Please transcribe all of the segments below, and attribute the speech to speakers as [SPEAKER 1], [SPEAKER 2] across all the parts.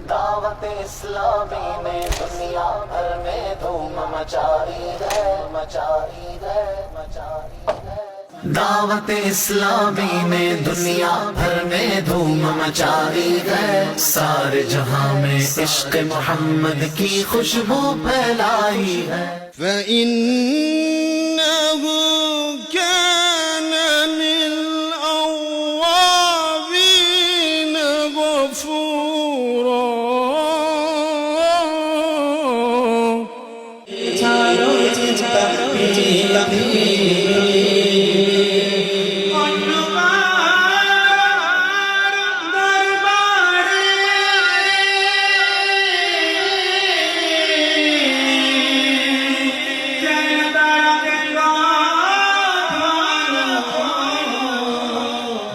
[SPEAKER 1] दावत इस्लामी ने दुनिया भर में धूम मचाई है, मचाई है, मचाई है। दावत इस्लामी ने दुनिया भर में धूम मचाई है, सारे जहां में इश्क मोहम्मद की खुशबू फैलाई है।
[SPEAKER 2] فإنه كان للأوابين غفورا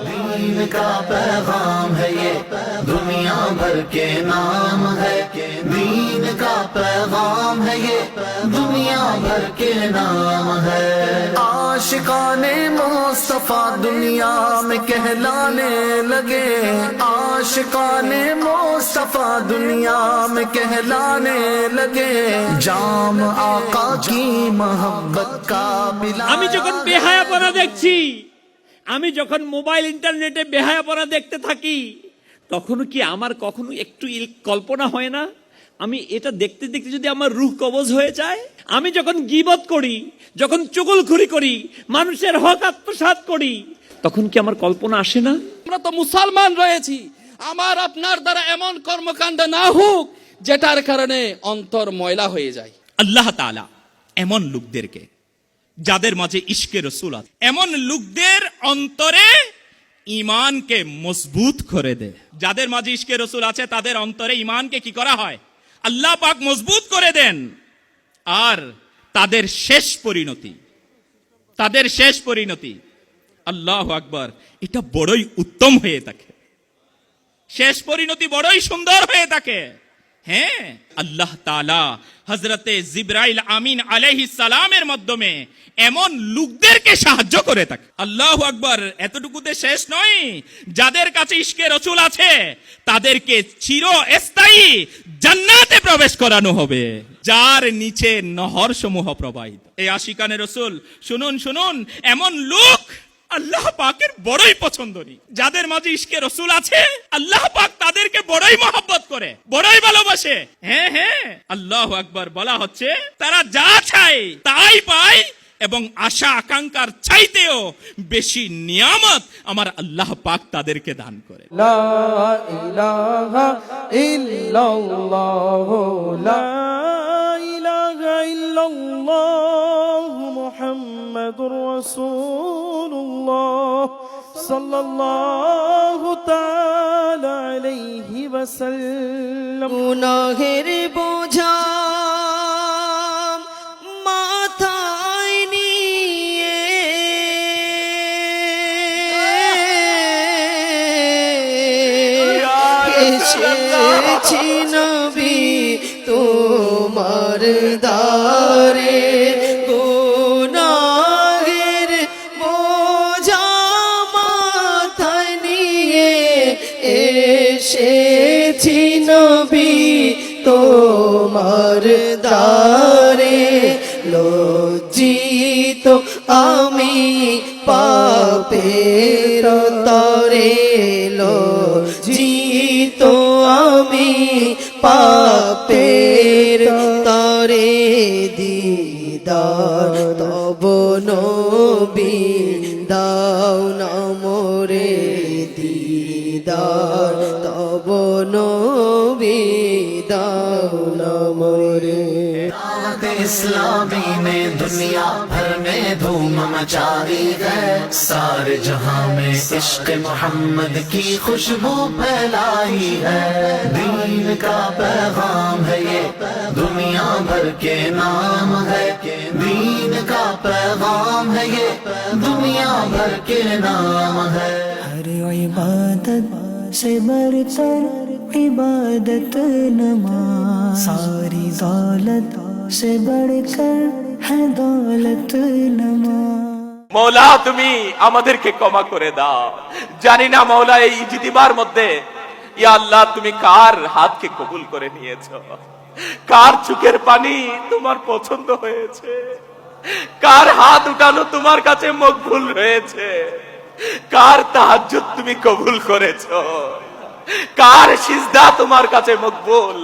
[SPEAKER 1] दीन का पैगाम है ये, दुनिया भर के नाम है। दीन का पैगाम है ये, दुनिया भर के नाम है। आशिकाने मुस्तफा दुनिया में कहलाने लगे, आशिकाने मुस्तफा दुनिया में कहलाने लगे। जाम आका की मोहब्बत का पिला।
[SPEAKER 3] আমি যখন বেহায়াপনা দেখছি, আমি যখন মোবাইল ইন্টারনেটে বেহায়াপনা দেখতে থাকি, তখনও কি আমার কখনো একটু কল্পনা হয় না আমি এটা দেখতে দেখতে যদি আমার রূহ কবজ হয়ে যায়? আমি যখন গীবত করি, যখন চুগলখড়ি করি, মানুষের হক আত্মসাৎ করি, তখন কি আমার কল্পনা আসে না?
[SPEAKER 4] আমরা তো মুসলমান রয়েছি, আমার আপনার দ্বারা এমন কর্মকাণ্ড না হোক যেটার কারণে অন্তর ময়লা হয়ে যায়।
[SPEAKER 5] আল্লাহ তাআলা এমন লোকদেরকে, যাদের মাঝে ইশকে রসুল আছে, এমন লোকদের অন্তরে ঈমানকে মজবুত করে দেয়। যাদের মাঝে ইশকে রসুল আছে তাদের অন্তরে ঈমানকে কি করা হয়? আল্লাহ পাক মজবুত করে দেন। আর তাদের শেষ পরিণতি আল্লাহু আকবার, এটা বড়ই উত্তম হয়ে থাকে, শেষ পরিণতি বড়ই সুন্দর হয়ে থাকে। হ্যাঁ, আল্লাহ তাআলা হযরতে জিবরাইল আমিন আলাইহিস সালামের মাধ্যমে এমন লোকদেরকে সাহায্য করে থাকে। আল্লাহু আকবার, এতটুকুতে শেষ নয়, যাদের কাছে ইশকে রাসূল আছে তাদেরকে চিরস্থায়ী জান্নাতে প্রবেশ করানো হবে, যার নিচে নহর সমূহ প্রবাহিত। এই আশিকানে রাসূল, শুনুন শুনুন, এমন লোক আল্লাহ পাকের বড়ই পছন্দনীয়। যাদের মাঝে ইশকে রাসূল আছে আল্লাহ পাক তাদেরকে বড়ই মহব্বত করে, বড়ই ভালোবাসে। হ্যাঁ হ্যাঁ, আল্লাহু আকবার, বলা হচ্ছে তারা যা চায় তাই পায় এবং আশা আকাঙ্ক্ষার চাইতেও বেশি নিয়ামত আমার আল্লাহ পাক তাদেরকে দান করে।
[SPEAKER 2] লা ইলাহা ইল্লাল্লাহ, লা ইলাহা ইল্লাল্লাহ মুহাম্মাদুর রাসূলুল্লাহ সাল্লাল্লাহু তাআলা আলাইহি ওয়াসাল্লাম।
[SPEAKER 6] গুনাহের বোঝা মাথায় নিয়ে এসেছি নবী তোমার দারে। গুনাহের বোঝা মাথায় নিয়ে এসেছি নবী তোমার দারে। লজ্জিত আমি পাপের তরে, লজ্জিত আমি পাপের তরে। দিদার তব নবী দাও না মোরে, দিদার তব নবী দাও না মোরে।
[SPEAKER 1] दावत इस्लामी ने दुनिया भर में धूम मचाई है, सारे जहां में इश्क मोहम्मद की खुशबू फैलाई है। दीन का पैगाम है ये, दुनिया भर के नाम है। दीन का पैगाम है ये, दुनिया भर के नाम है।
[SPEAKER 7] हर इबादत से बढ़कर इबादत नमाज, सारी दौलत से बढ़कर है दौलत नमाज।
[SPEAKER 8] মৌলা তুমি আমাদেরকে ক্ষমা করে দাও। জানি না মৌলা এই ইজতিমার মধ্যে ইয়া আল্লাহ, তুমি কার হাতকে কবুল করে নিয়েছো? কার চোখের পানি তোমার পছন্দ হয়েছে? কার হাত উঠানো তোমার কাছে মকবুল হয়েছে? কার তাহাজ্জুদ তুমি কবুল করেছো? কার সিজদা তোমার কাছে মকবুল?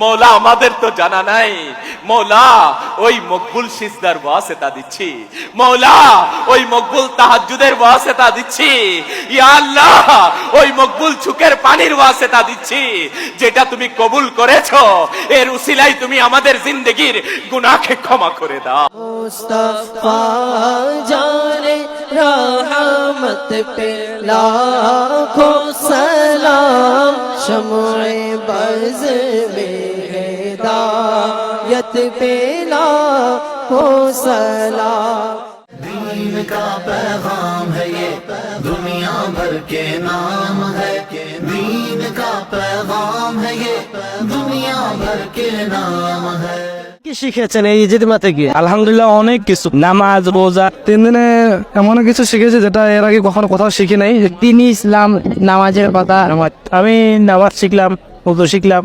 [SPEAKER 8] মৌলা, আমাদের তো জানা নাই। মৌলা, ওই মকবুল সিজদার ওয়াসিতা দিচ্ছি। মৌলা, ওই মকবুল তাহাজ্জুদের ওয়াসিতা দিচ্ছি। ইয়া আল্লাহ, ওই মকবুল চোখের পানির ওয়াসিতা দিচ্ছি, যেটা তুমি কবুল করেছো। এর উসিলায় তুমি আমাদের জিন্দেগির গুনাহকে ক্ষমা করে দাও।
[SPEAKER 6] मुस्तफा जाने रहमत पे लाखों सलाम, शम्ए बज़ में हिदायत पे लाखों सलाम।
[SPEAKER 1] दीन का पैगाम है ये, दुनिया भर के नाम है। दीन का पैगाम है ये, दुनिया भर के नाम है।
[SPEAKER 9] কি শিখেছেন এই ইজতিমাতে গিয়ে?
[SPEAKER 2] আলহামদুলিল্লাহ অনেক কিছু, নামাজ, রোজা, 3 দিনে এমন কিছু শিখেছি যেটা এর আগে কখনো কোথাও শিখি নাই।
[SPEAKER 9] তিনি ইসলাম, নামাজের কথা। আমি নামাজ শিখলাম, ওযু শিখলাম,